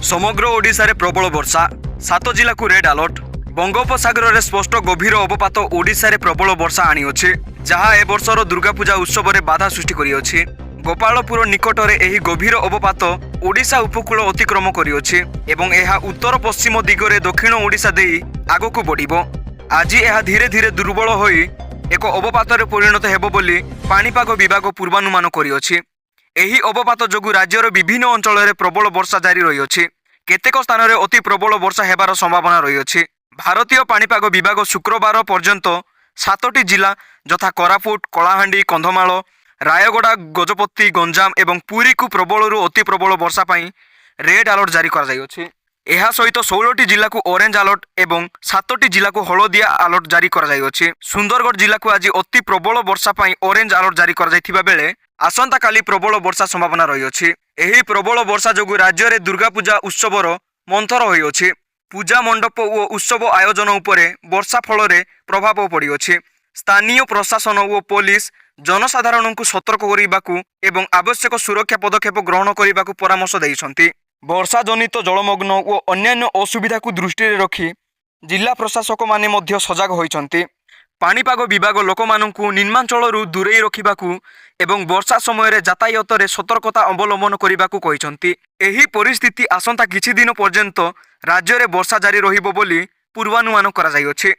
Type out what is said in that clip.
समग्र ओडिशा प्रबल वर्षा 7 जिला को रेड अलर्ट। बंगोपसागर में स्पष्ट गभीर अवपात ओडिशा रे प्रबल वर्षा आनिअछि, जहाँ ए वर्षर दुर्गा पूजा उत्सव में बाधा सृष्टि करिअछि। गोपालपुर निकट में यह गभीर अवपात ओडिशा उपकूल अतिक्रम करिअछि एवं यह उत्तर पश्चिम दिगरे दक्षिण ओडिशा देई आगकू बढ़िबो। आज यह धीरे धीरे दुर्बल होई एक अवपात परिणत हेबो बोली पाणीपाग विभाग पूर्वानुमान करिअछि। एही अवपात जोगु राज्यर विभिन्न अंचल में प्रबल वर्षा जारी रही। केतेक स्थान में अति प्रबल वर्षा हेबार संभावना रही। भारतीय पाणीपाग विभाग शुक्रवार पर्यंत 7टी जिला यथा कोरापुट, कलाहांडी, कंधमाल, रायगड़ा, गजपति, गंजाम एवं पुरी को प्रबल अति प्रबल वर्षा पाई रेड अलर्ट जारी कर यह सहित 16टी जिला को ऑरेंज अलर्ट एवं 7टी जिला को हलदिया अलर्ट जारी कर सुंदरगढ़ जिला को आज अति प्रबल वर्षा पाई ऑरेंज अलर्ट जारी कर बेले आसंता काली प्रबल वर्षा संभावना रही। एही प्रबल वर्षा जोगु राज्य में दुर्गा पूजा उत्सवर मंथर होइछि। पूजा मंडप और उत्सव आयोजन उपरे वर्षा फल प्रभाव पड़िछि। स्थानीय प्रशासन और पुलिस जनसाधारण को सतर्क करने एवं आवश्यक सुरक्षा पदक्षेप ग्रहण करने को परामर्श देइछन्ति। वर्षा जनित जलमग्न और अन्यान्य असुविधा को दृष्टि रखी जिला प्रशासक माने मध्य सजग होइछन्ति। पाणीपाग विभाग लोकमानंकु निम्नांचलरू दूरेई रखिबाकू एवं वर्षा समय यातायात रे सतर्कता अवलंबन करिबाकू कहिसंती। एही परिस्थिति आसंता किछि दिन पर्यंत राज्य रे वर्षा जारी रहिबो बोली पूर्वानुमान करा जायछि।